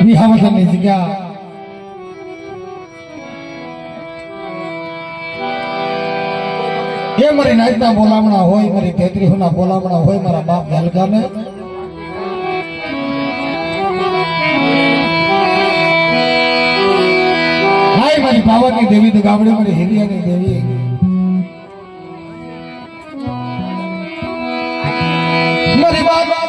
વિહાવદનની જગ્યા એ મારી નાચના બોલામણા હોય, મારી તેત્રીસના બોલામણા હોય, મારા બાપ વેલગામે હાય મારી પાવાની દેવી તો ગામડી મારી હિરિયાની દેવી મારી બાબા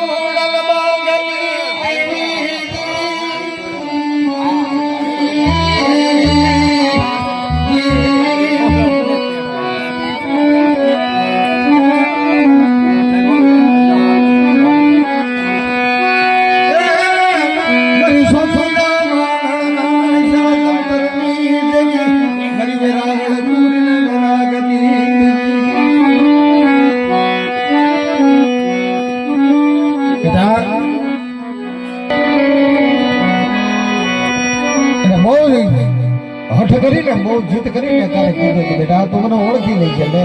હઠ કરીને બહુ જીત કરીને તારે કીધું કે બેટા તું મને ઓળખી લઈ છે લે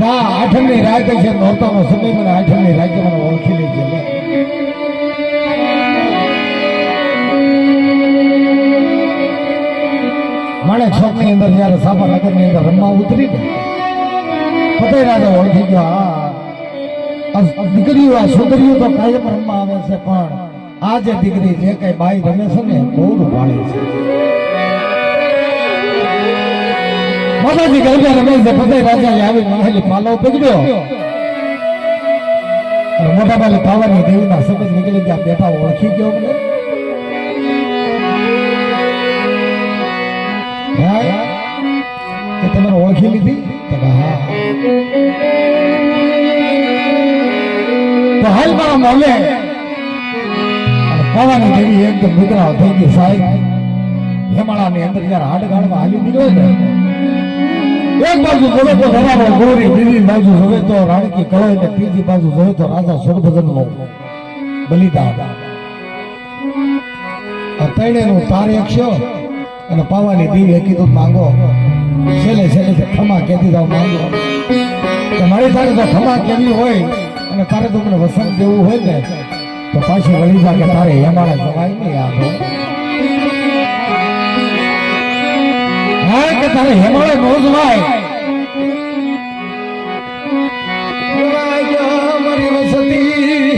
ના આઠમની રાત છે નોરતાનો સમય મને આઠમની રાત મને ઓળખી લઈ છે લે માણે છોક ની અંદર જયારે સાપા નગર ની અંદર રમવા ઉતરી ને પતઈ રાજા ઓળખી ગયો આ દીકરીઓ આ છોકરીઓ તો કાયમ રમવા આવે છે પણ આ જે દીકરી જે કઈ બાઈ રમે છે ને બહુ ભાળે છે માતાજી ગરબે રમે છે પતઈ રાજા આવી મહેલી પાલો પકડ્યો અને મોટા બાલી પાવાની દેવીના શબ્દ નીકળી ગયા બેટા ઓળખી ગયો મને એ તમે ઓળખી લીધી હા તો હાલ મારા મોલે પાવાની દેવી એકદમ વિકરાળ થઈ ગઈ સાહેબ હેમાળાની અંદર જયારે હાડગાળમાં હાલી નીકળ્યો ને એક બાજુ જોવે તો ધરાવો ગોરી બીજી બાજુ જોવે તો રાણકી કળોય ને ત્રીજી બાજુ જોવે તો રાજા સુરભદ્રનો બલિદાન આ ત્રણેયનું તારેક્ષ અને પાવાની દેવી કીધું માંગો છેલ્લે છેલ્લે ખમા કેદી જાવ માંગો કે મારી તારે તો ખમા કેવી હોય અને તારે તો મને વસંત જેવું હોય ને તો પાછી વળી જા કે તારે હેમાળા જવાય નહીં આવો હા કે તારે હેમાળા નો જવાય મારી વસતી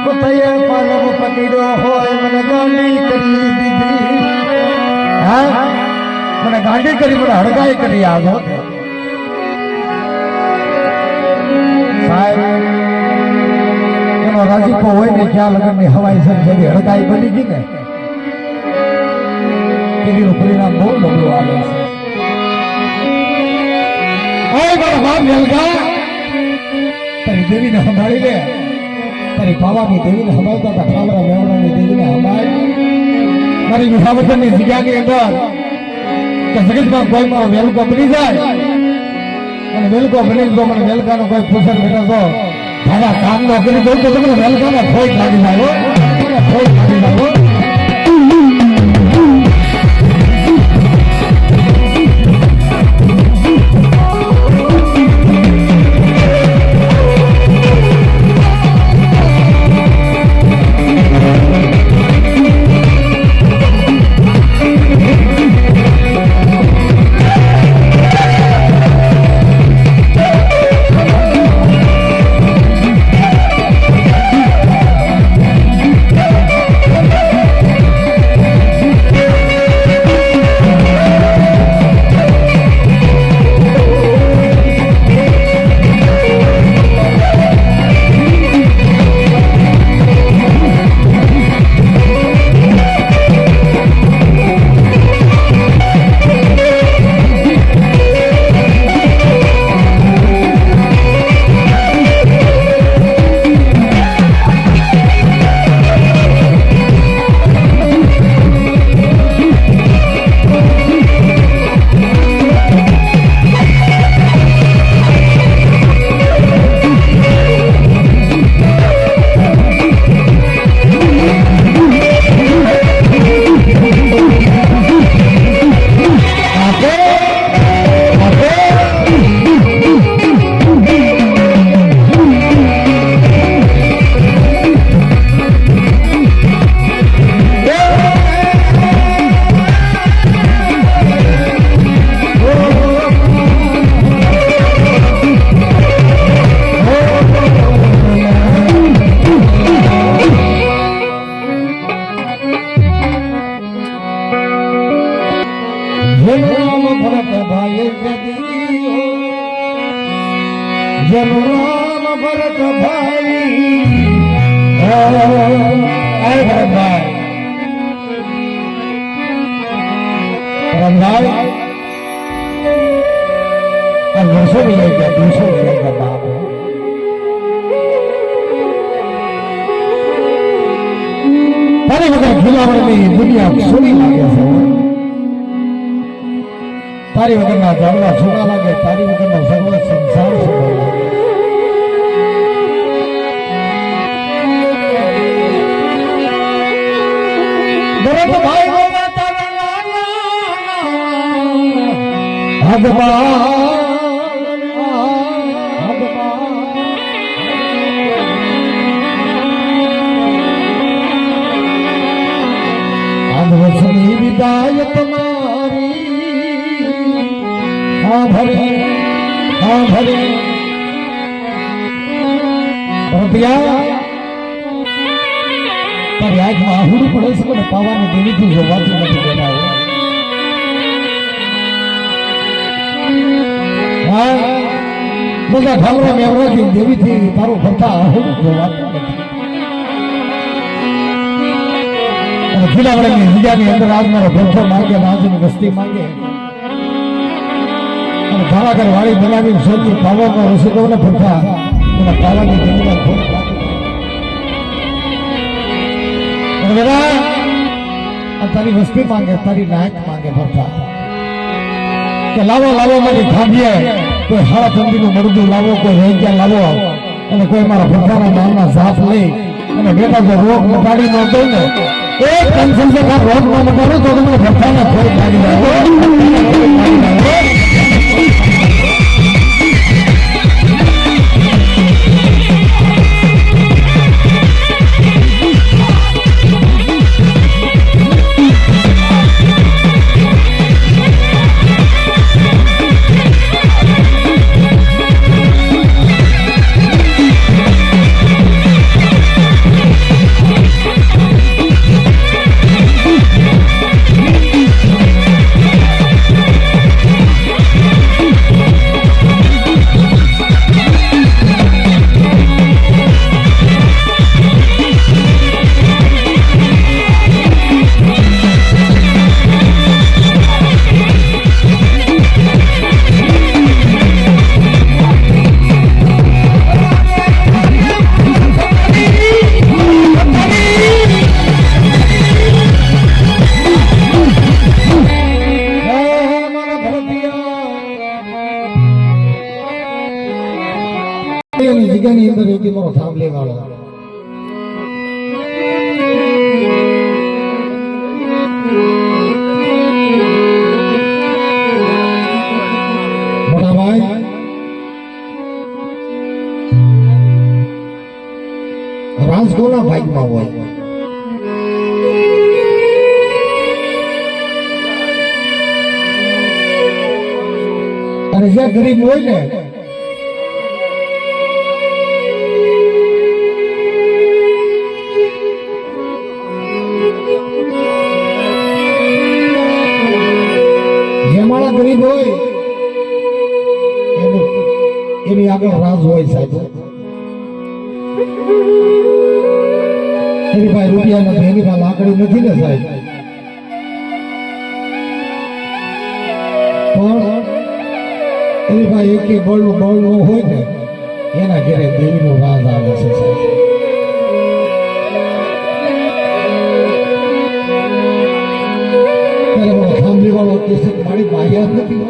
પોતાએ પાલવ પકડ્યો હોય મને ગાંડી કરી દીધી હા મને ગાંડી કરી મને હડકાઈ કરી આવો સાહેબ રાજીપો હોય ને ક્યાં લગન ની હવાઈ જેવી હડકાઈ બની ગઈ ને એનું પરિણામ બહુ નબળું આવે છે મારા બાપ વેલગા તારી દેવીને સંભાળી લે તારી પાવાની દેવીને સંભાળતા હતા ખાવરા મેવડાની દેવીને સંભાળી મારી વિહાવદનની જગ્યાની અંદર કે જગતમાં કોઈ મારો વેલકો બની જાય અને વેલકો બની તો મને વેલકાનો કોઈ પૂછડ બેઠો તો દાદા કામ નો કરી દઉં તો તમને વેલકાને ફોઈ લાગી જાય ફોઈ લાગી જાય વર્ષો લઈ ગયા, દિવસો લઈ ગયા બાપ. તારી વગર ખીલાવડની દુનિયા સોની લાગે છે. તારી વગરના ઝાડવા સોના લાગે, તારી વગરનો સર્વ સંસાર સોનો લાગે. ભરતભાઈ ગોવા તારા ભગવાન વર્ષની વિદાય તમારી હા ભરે ભરતિયા તારી આંખમાં આહુડું પડે છે પણ પાવાની દેવીથી જોવાતું નથી બેઠા. બધા ઠામરા મેવરાથી દેવીથી તારું ફરતા આહુડું જોવાતું નથી. ખીલાવડની જગ્યાની અંદર આજ મારો ભરતો માંગે, આજની વસ્તી માંગે અને ધારાગર વાળી બનાવીને સોની પાવામાં રસોડોને ફરતા એના પાવાની જમીન ફોન તારી વસ્તી માંગે, તારી નાયક માંગે ભરતા કે લાવો મારી ખાંભીએ કોઈ હારા ઠંડીનું મરદું લાવો, કોઈ રેગ્યા લાવો અને કોઈ મારા ભરતાના નામના ઝાપ લઈ અને બેટા જો રોગ મટાડી ન દો ને એક ટેન્શન से रोग न मटाड़ो तो तुम्हें भरता ना कोई भागी जाए. જગ્યાની અંદર એક મારો થાંભલે વાળો મોટા ભાઈ રાજકોના ભાગમાં હોય અને જે ગરીબ હોય ને ગરીબ હોય એની આગળ રાજ હોય સાહેબ. એની પાસે રૂપિયા નથી, એની પાસે લાકડી નથી ને સાહેબ, પણ એની પાસે એક બળ નો હોય ને એના ઘરે દેવીનો રાજ આવે છે સાહેબ. મારી બાહ્યા નથી,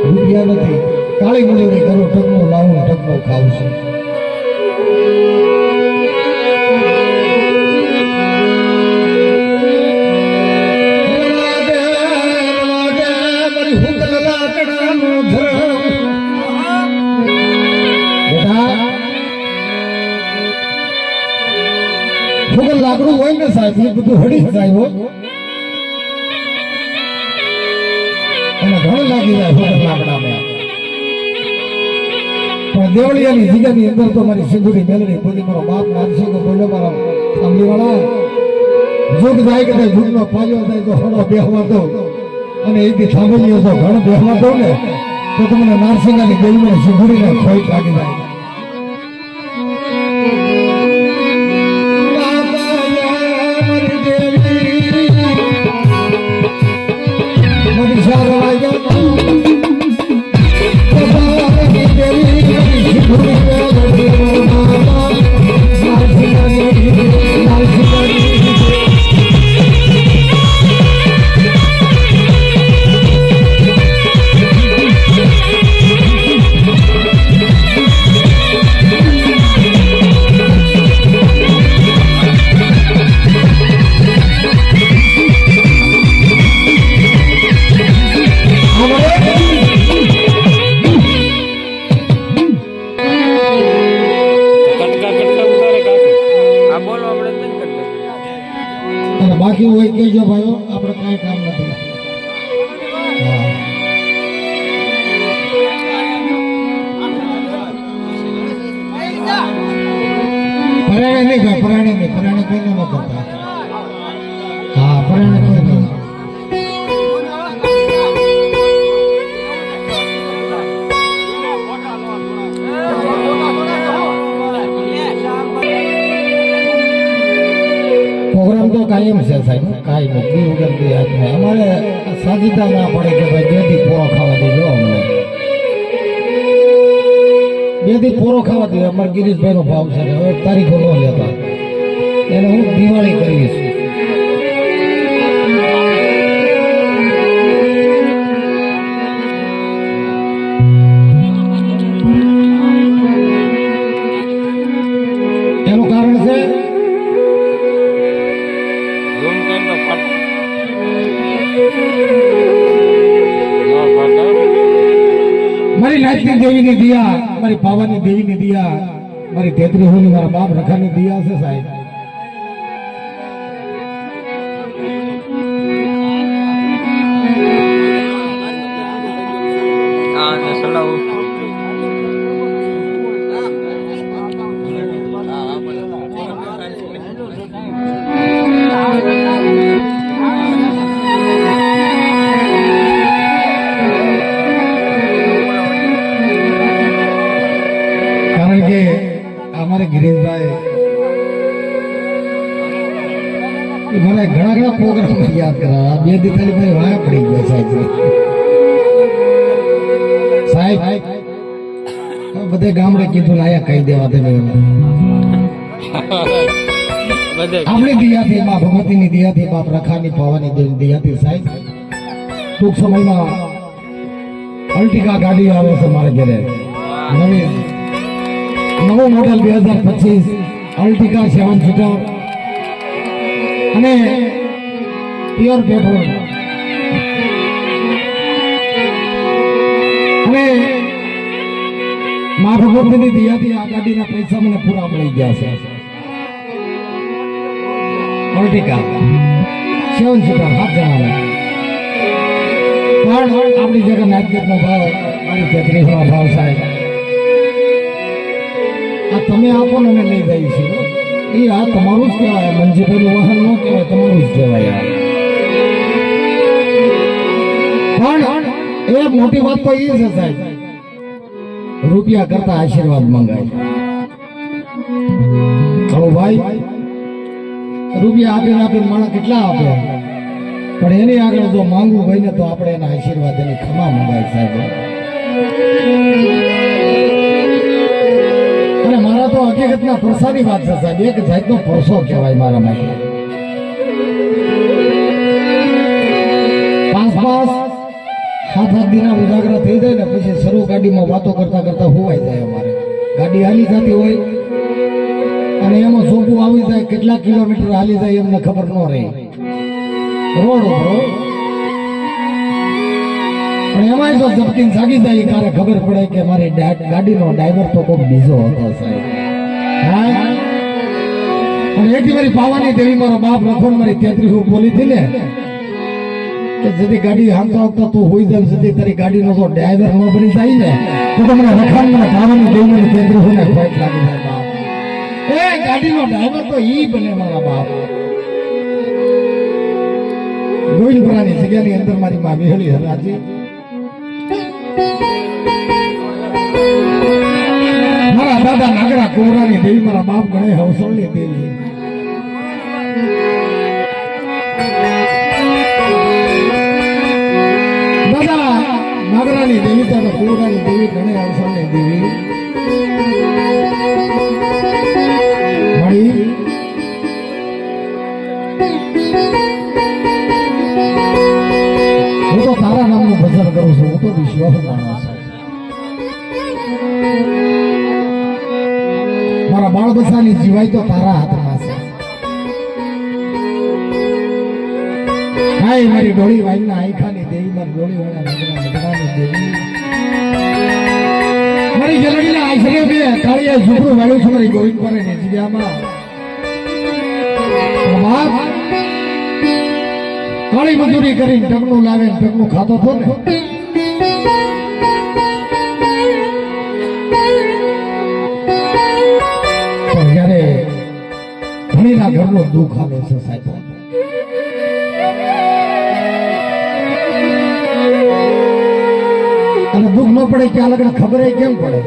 રૂપિયા નથી, કાળી મુળીની કરો ટકનો લાવું ટકનો ખાવું છું. લાકડું હોય ને સાહેબ એ બધું હળી જાય હોય ઘણું લાગી જાય ફોટો લાકડામાં. પણ દેવળિયાની જગ્યાની અંદર તો મારી સિંધુરી મેલડી બોલી મારો બાપ નાનસિંહ બોલ્યો મારા ફામલી વાળા જોગ જાય કે જૂગનો પાયો થાય તો હણો બેહવા દો અને એથી સાંભળીએ તો ઘણો બેહવા દો ને તો તમને નારસિંહાની દેવીને સિંધુરીને ખોઈ લાગી જાય. બાકી હોય કહેજો ભાઈઓ, આપણે કાંઈ કામ નથી. હા પરાણે નહીં ભાઈ, પરાણે નહીં, પરાણે કોઈ ન કરતા. હા પરાણે કોઈ નહીં. પ્રોગ્રામ તો કાયમ છે સાહેબ, કાયમ દી વગર દી હાથમાં. અમારે સાજીતા ના પડે કે ભાઈ બે દી પૂરો ખાવા દેજો અમને, બે દી પૂરો ખાવા દે. અમારે ગિરીશભાઈ નો ભાવ છે, હવે તારીખો ન લેતા, એને હું દિવાળી કરીશ. એનું કારણ છે મારી નાચની દેવીની દિયા, મારી પાવાની દેવીની દિયા, મારી તેત્રી હોની મારા બાપ રખાની દિયા છે સાહેબ. કારણ કે અમારે ગિરીશભાઈ મને ઘણા ઘણા પ્રોગ્રામ યાદ કરાવ્યા. બે દી ખાલી ભાઈ વાયા પડી ગયા સાહેબ. બધે ગામડે કીધું લાયા કહી દેવા તમે આપણી દિયાથી, મા ભગવતીની દિયાથી, બાપ રખાની પાવાની દેવી દિયાથી સાહેબ ટૂંક સમયમાં અલ્ટિકા ગાડી આવે છે મારા ઘરે. નવું મોડેલ 2025 અલ્ટિકા 7 સીટર અને પ્યોર પેટ્રોલ અને મા ભગવતીની દિયાથી આ ગાડીના પૈસા મને પૂરા મળી ગયા છે. અલ્ટિકા 7 સીટર 7 જણાના. પણ આપણી જગ્યા નાટકનો ભાવ, મારી 33 નો ભાવ સાહેબ. આ તમે આપો ને અમે લઈ જઈએ છીએ. એ આ તમારું જ કહેવાય, મંજીભાઈનું વાહન ન કહેવાય, તમારું જ કહેવાય. પણ એ મોટી વાત તો એ છે સાહેબ, રૂપિયા કરતા આશીર્વાદ મંગાય. કહો ભાઈ, રૂપિયા આપીને આપીને માણસ કેટલા આપે, પણ એની આગળ જો માંગવું હોય ને તો આપણે એના આશીર્વાદ, એની ખમા મંગાય સાહેબ. અને મારા તો હકીકતના પ્રસાદી વાત છે સાહેબ, એક જાતનો પરસો કહેવાય મારા માટે. 5-7 દિના ઉજાગરા થઈ જાય ને પછી શરૂ ગાડીમાં વાતો કરતા કરતા હોવાઈ જાય. અમારે ગાડી હાલી જતી હોય અને એમાં સોપું આવી જાય, કેટલા કિલોમીટર હાલી જાય એમને ખબર ન રહે રોડ ઉપર. પણ એમાં જો ઝપકીને જાગી જાય ત્યારે ખબર પડે કે મારી ગાડીનો ડ્રાઈવર તો કોઈ બીજો હતો સાહેબ. હા, અને એથી મારી પાવાની દેવી મારો બાપ રખોડ મારી 33 બોલી હતી ને કે જેથી ગાડી હાંકતા હાંકતા તું હોઈ જાય, જેથી તારી ગાડીનો જો ડ્રાઈવર ન બની જાય ને તો તમને રખાડ મને પાવાની દેવી મને 33 ને ખોટ લાગી જાય બાપ. એ ગાડીનો ડ્રાઈવર તો ઈ બને મારા બાપ. ગોવિંદપુરાની જગ્યાની અંદર મારી માં વિહળી હરાજી, મારા દાદા નાગરા કોવરાની દેવી, મારા બાપ ગણે હવસળની દેવી. દાદા નાગરાની દેવી, દાદા કોવરાની દેવી, ગણે હવસળની દેવી મળી. હું તો તારા નામનું ભજન કરું છું, હું તો વિશ્વાસ માણસ છું. મારા બાળ બચ્ચાની જીવાય તો તારા હાથમાં છે. હાય મારી ડોળી વાઈના આઈખાની દેવી, મારી ડોળી વાળા નગરાની દેવી, મારી જલડીના આશરે બે કાળિયા ઝૂપડું વાળું છું મારી ગોવિંદપુરાની જગ્યામાં. કાળી મજૂરી કરીને ટકનું લાવે ટકનું ખાતો હતો ને પણ જયારે ધણીના ઘરનું દુઃખ આવે છે સાહેબ અને દુઃખ ન પડે કે આ લગ્ન ખબર કેમ પડે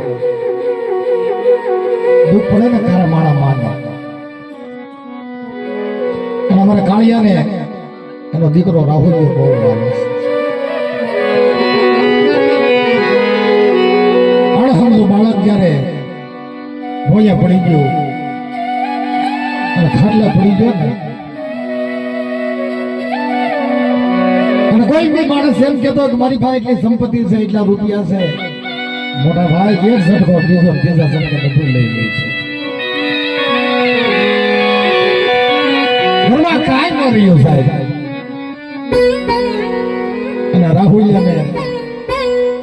દુઃખ પડે ને તારા માણા માને અને અમારા કાળિયાને એનો દીકરો રાહુલ બહુ માને છે અણસમજુ બાળક જયારે ભોયા પડી ગયું અને ખાટલા પડી ગયો ને અને કોઈ બી માણસ એમ કેતો કે મારી પાસે એટલી સંપત્તિ છે એટલા રૂપિયા છે મોટા ભાઈ એક ઝટકો બીજો ત્રીજા ઝટકે બધું લઈ લે છે ઘરમાં કાંઈ ન રહ્યું સાહેબ અને રાહુલિયાને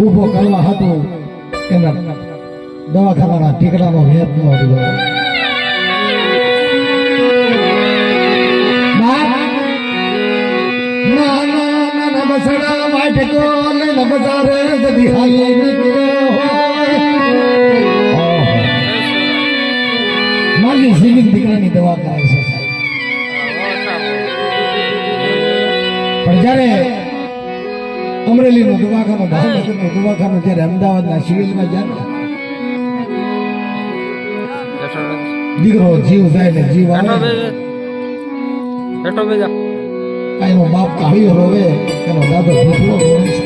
ઉભો કરવા હતું એના દવાખાનાના ટીકડાનો હેત ન રહ્યો બસડા વાટકો લઈને બજારે જદી હાલી નીકળ્યો મારી સિલિંગ દીકરાની દવા કરાય છે પણ જયારે અમરેલીનું દવાખાનું ભાવનગરનું દવાખાનું જયારે અમદાવાદના સિવિલમાં જાય દીકરો જીવ જાય ને જીવ આવે એનો બાપ કાળીઓ રોવે એનો દાદો ભૂખલો રોવે છે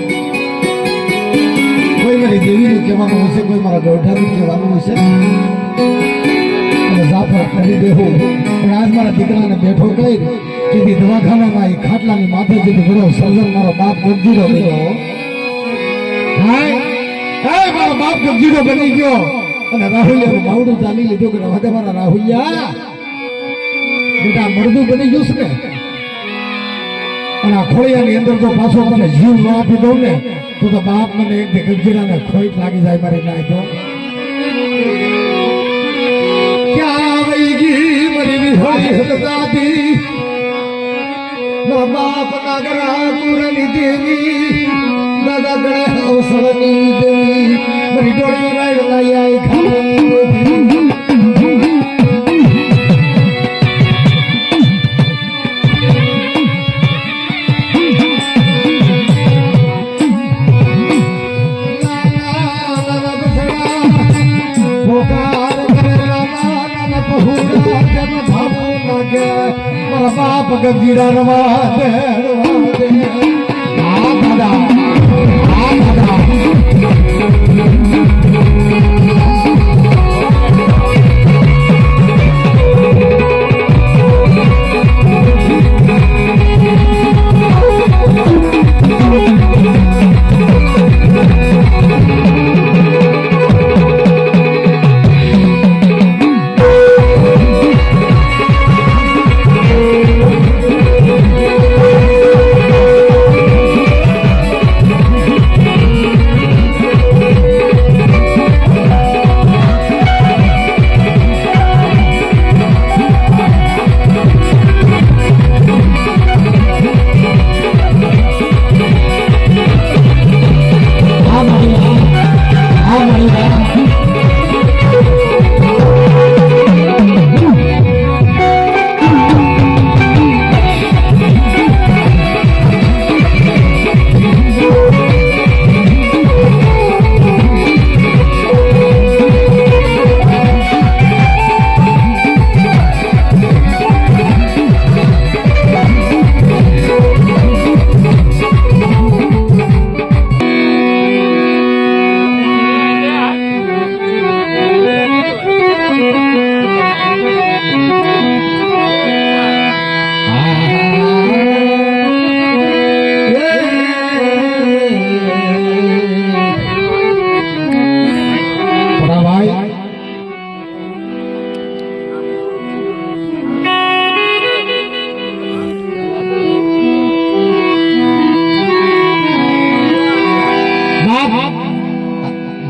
કોઈ મારી દેવીનું કહેવાનું હશે કોઈ મારા ગોઠાનું કહેવાનું હશે અને જાફર કરી દેવું પણ આજ મારા દીકરાને બેઠો કરી જેથી દવાખાનામાં એ ખાટલાની માથે જેથી બધો સર્જન મારો બાપ ગમજીરો બન્યો હાય મારો બાપ ગમજીરો બની ગયો અને રાહુલિયાનું બાવડું ચાલી લીધું કે હવે મારા રાહુલિયા બેટા મળદું બની ગયું છે ને અને આ ખોળિયાની અંદર તો પાછો તને જીવ ન આપી દઉં ને તો બાપ મને એક ગંજીરાને ખોઈટ લાગી જાય મારી નાય તો ક્યાં વહી ગઈ મારી વિહોળી હલતાતી મારા બાપ નાગરા કુરની દેવી દાદા ગણે અવસરની દેવી મારી ડોળી રાય લાઈ ખાલી બાપ ગંજીરા રવા દે આ દાદા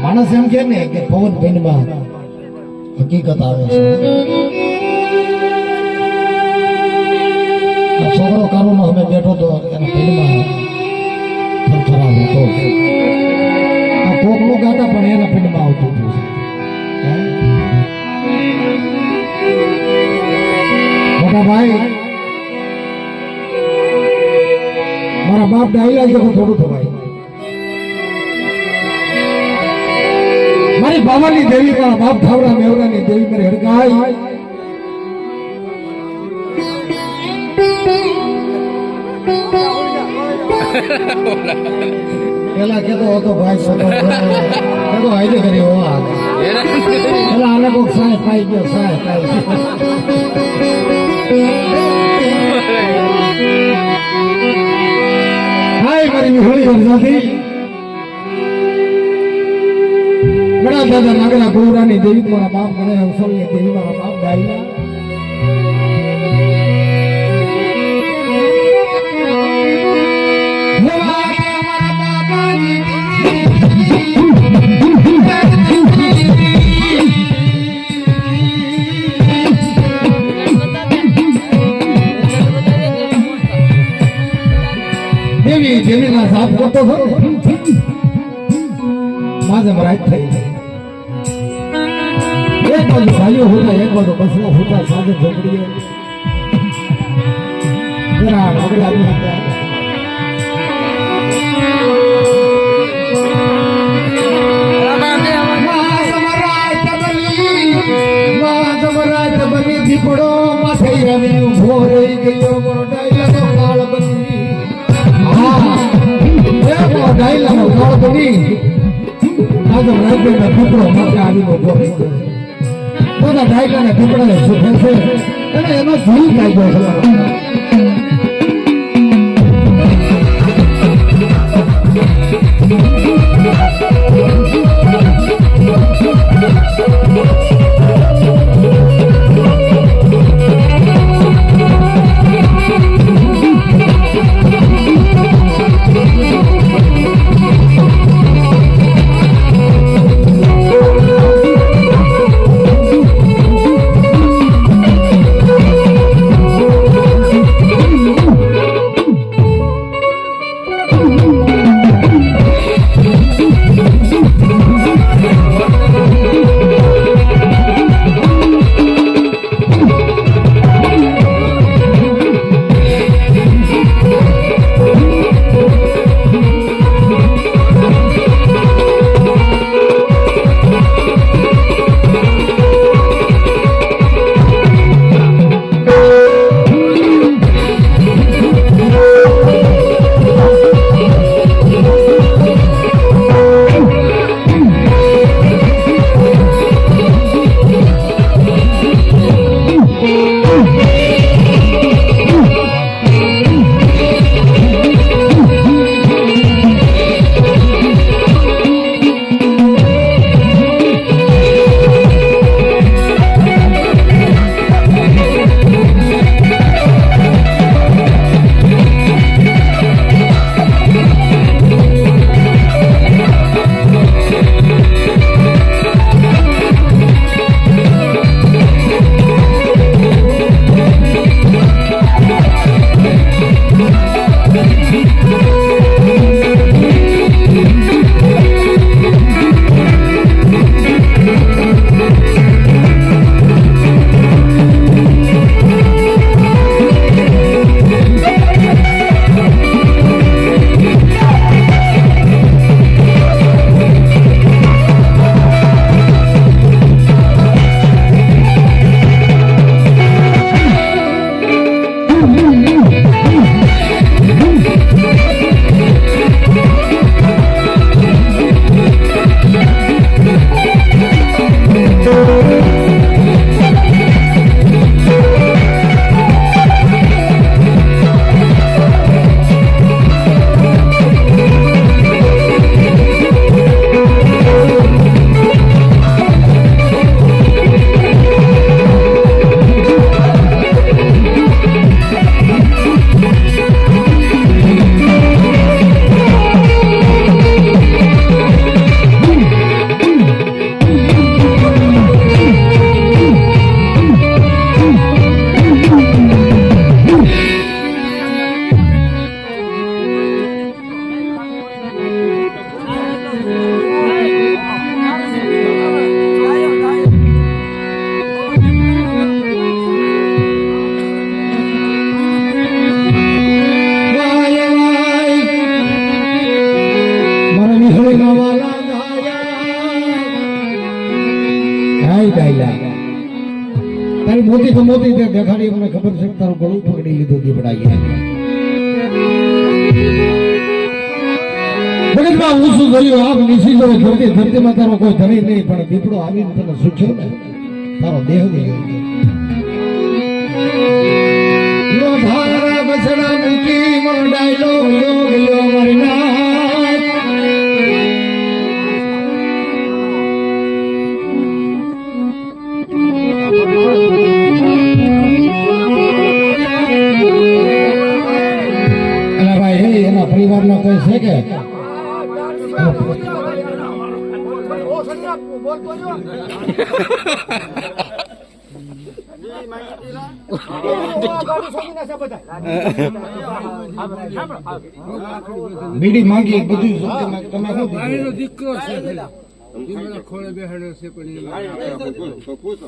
માણસ એમ કે ને કે પવન પિંડમાં હકીકત આવે છે છોકરો કારોનો અમે બેઠો તો એના પેટમાં થરથરાવ હતો આ કોકનું ગાતા પણ એના પેટમાં આવતું હતું મોટા ભાઈ મારા બાપ ડાયલા છે થોડું થવાય મારી બાવાની દેવી મારા બાપ ઠાવરા મેવરાની દેવી મારી હડકાઈ પેલા કેતો હતો ભાઈ કેતો હાઈડે કરી હોવા પેલા આને કોક સાહેબ પાઈ ગયો સાહેબ પાઈ હાય મારી હોળી વર્ષાથી બડા દાદા નાગરા ગોરાની દેવી મારા બાપ મને અવસરની દેવી મારા બાપ ગાયલા દેવી દેવીના સાપ કરતો ખરો માજે મરાજ થઈ એક બાજુ ભાઈઓ હોતા એક બાજુ બસનો હોતા સાધે ઝોપડીએ જરા નગરા હતા દીપડો માથે રમી ઉભો રહી ગયો મોરો ડાયલાનો કાળ બની હા એ મોરો ડાયલાનો કાળ બની આજે રાજ્યના દીપડો માથે આવીને ઉભો રહી ગયો બધા ડાયલાના દીપડાને સુખે છે અને એનો જીવ કાઢ્યો છે તારી મોટી તો મોટી તે દેખાડી મને ખબર છે કે તારું ગળું પકડી લીધું દીપડાએ મગજમાં હું શું કર્યું આમ નીચી જો ધરતીમાં તારો કોઈ ધણી નહીં પણ દીપડો આવીને તને સૂચ્યો ને તારો દેહ ગયો ભારા બસડા મૂકી મોડાયલો ગયો મારી નાય અલા ભાઈ એના પરિવારનો કોઈ છે કે બીડી માંગી બધું તમે દીકરો છે ખોળે બેહાડ્યો છે પણ છોકરા